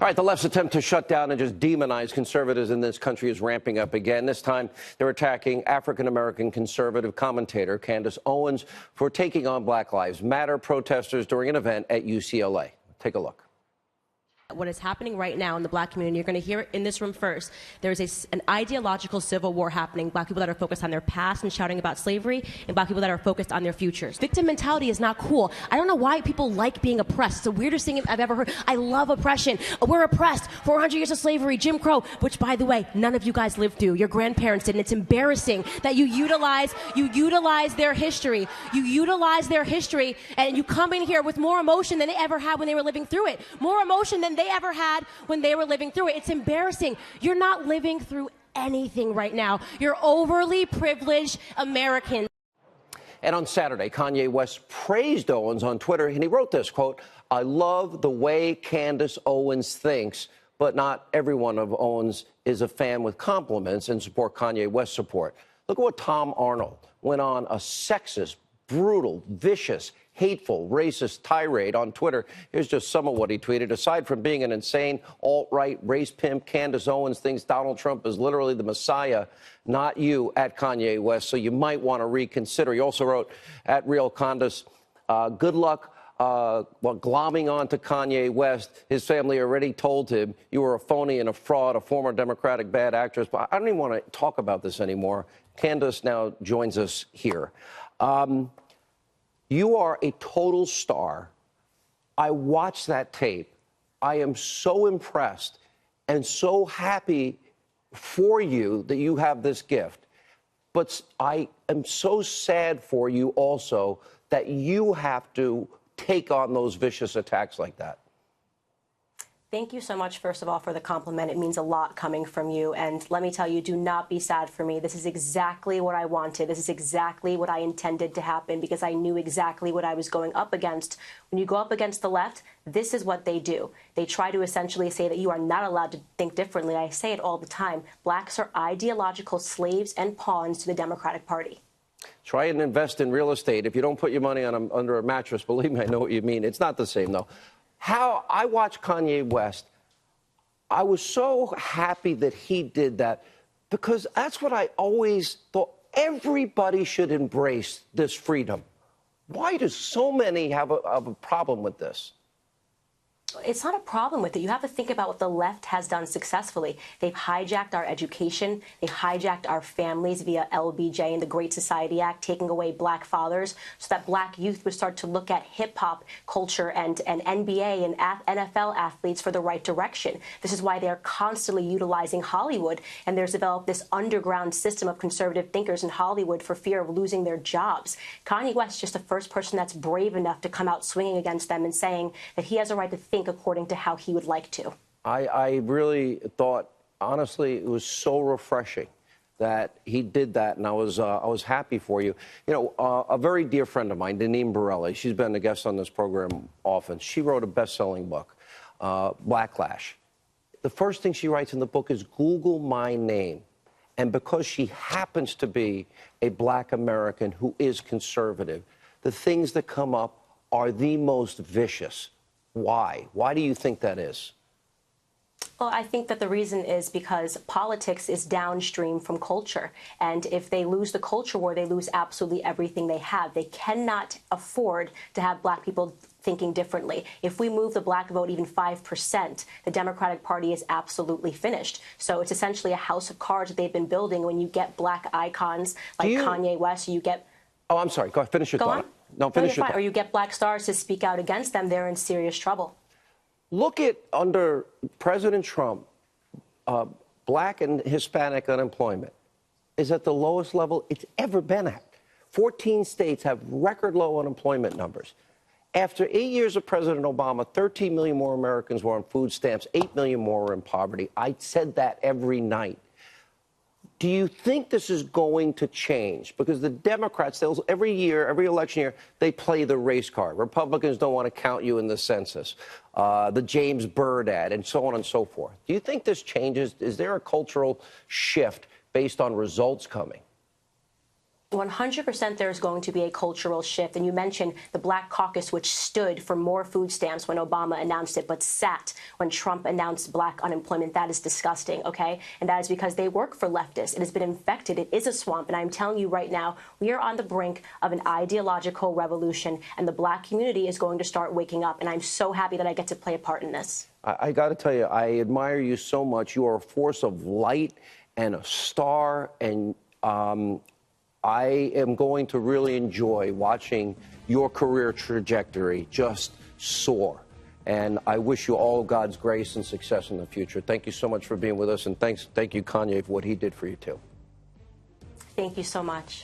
All right, the left's attempt to shut down and just demonize conservatives in this country is ramping up again. This time, they're attacking African-American conservative commentator Candace Owens for taking on Black Lives Matter protesters during an event at UCLA. Take a look. What is happening right now in the black community, you're going to hear it in this room first. There's an ideological civil war happening. Black people that are focused on their past and shouting about slavery, and black people that are focused on their futures. Victim mentality is not cool. I don't know why people like being oppressed. It's the weirdest thing I've ever heard. I love oppression. We're oppressed. 400 years of slavery, Jim Crow, which, by the way, none of you guys lived through. Your grandparents did, and it's embarrassing that you utilize their history. You utilize their history, and you come in here with more emotion than they ever had when they were living through it. More emotion than they ever had when they were living through it. It's embarrassing. You're not living through anything right now. You're overly privileged Americans. And on Saturday, Kanye West praised Owens on Twitter, and he wrote this, quote, "I love the way Candace Owens thinks, but not everyone of Owens is a fan with compliments and support Kanye West support." Look at what Tom Arnold went on a sexist, brutal, vicious, hateful, racist tirade on Twitter. Here's just some of what he tweeted. "Aside from being an insane alt-right race pimp, Candace Owens thinks Donald Trump is literally the Messiah, not you, at Kanye West, so you might want to reconsider." He also wrote, "At Real Candace, good luck glomming on to Kanye West. His family already told him you were a phony and a fraud, a former Democratic bad actress." But I don't even want to talk about this anymore. Candace now joins us here. You are a total star. I watched that tape. I am so impressed and so happy for you that you have this gift. But I am so sad for you also that you have to take on those vicious attacks like that. Thank you so much, first of all, for the compliment. It means a lot coming from you. And let me tell you, do not be sad for me. This is exactly what I wanted. This is exactly what I intended to happen, because I knew exactly what I was going up against. When you go up against the left, this is what they do. They try to essentially say that you are not allowed to think differently. I say it all the time. Blacks are ideological slaves and pawns to the Democratic Party. Try and invest in real estate. If you don't put your money under a mattress, believe me, I know what you mean. It's not the same, though. How I watched Kanye West, I was so happy that he did that, because that's what I always thought. Everybody should embrace this freedom. Why do so many have a problem with this? It's not a problem with it. You have to think about what the left has done successfully. They've hijacked our education. They've hijacked our families via LBJ and the Great Society Act, taking away black fathers so that black youth would start to look at hip-hop culture and NBA and NFL athletes for the right direction. This is why they're constantly utilizing Hollywood, and there's developed this underground system of conservative thinkers in Hollywood for fear of losing their jobs. Kanye West is just the first person that's brave enough to come out swinging against them and saying that he has a right to think according to how he would like to. I really thought, honestly, it was so refreshing that he did that, and I was happy for you. You know, a very dear friend of mine, Deneen Borelli, she's been a guest on this program often. She wrote a best-selling book, Blacklash. The first thing she writes in the book is Google my name. And because she happens to be a black American who is conservative, the things that come up are the most vicious. Why? Why do you think that is? Well, I think that the reason is because politics is downstream from culture. And if they lose the culture war, they lose absolutely everything they have. They cannot afford to have black people thinking differently. If we move the black vote even 5%, the Democratic Party is absolutely finished. So it's essentially a house of cards that they've been building. When you get black icons like Kanye West, you get... Oh, I'm sorry. Go ahead. Finish your thought. No, finish your thought. Or you get black stars to speak out against them, they're in serious trouble. Look at under President Trump, black and Hispanic unemployment is at the lowest level it's ever been at. 14 states have record low unemployment numbers. After 8 years of President Obama, 13 million more Americans were on food stamps, 8 million more were in poverty. I said that every night. Do you think this is going to change? Because the Democrats, every year, every election year, they play the race card. Republicans don't want to count you in the census, the James Byrd ad, and so on and so forth. Do you think this changes? Is there a cultural shift based on results coming? 100% there's going to be a cultural shift. And you mentioned the Black Caucus, which stood for more food stamps when Obama announced it, but sat when Trump announced black unemployment. That is disgusting, okay? And that is because they work for leftists. It has been infected. It is a swamp. And I'm telling you right now, we are on the brink of an ideological revolution, and the black community is going to start waking up. And I'm so happy that I get to play a part in this. I got to tell you, I admire you so much. You are a force of light and a star, and I am going to really enjoy watching your career trajectory just soar. And I wish you all God's grace and success in the future. Thank you so much for being with us, and thank you, KANYE, for what he did for you, too. Thank you so much.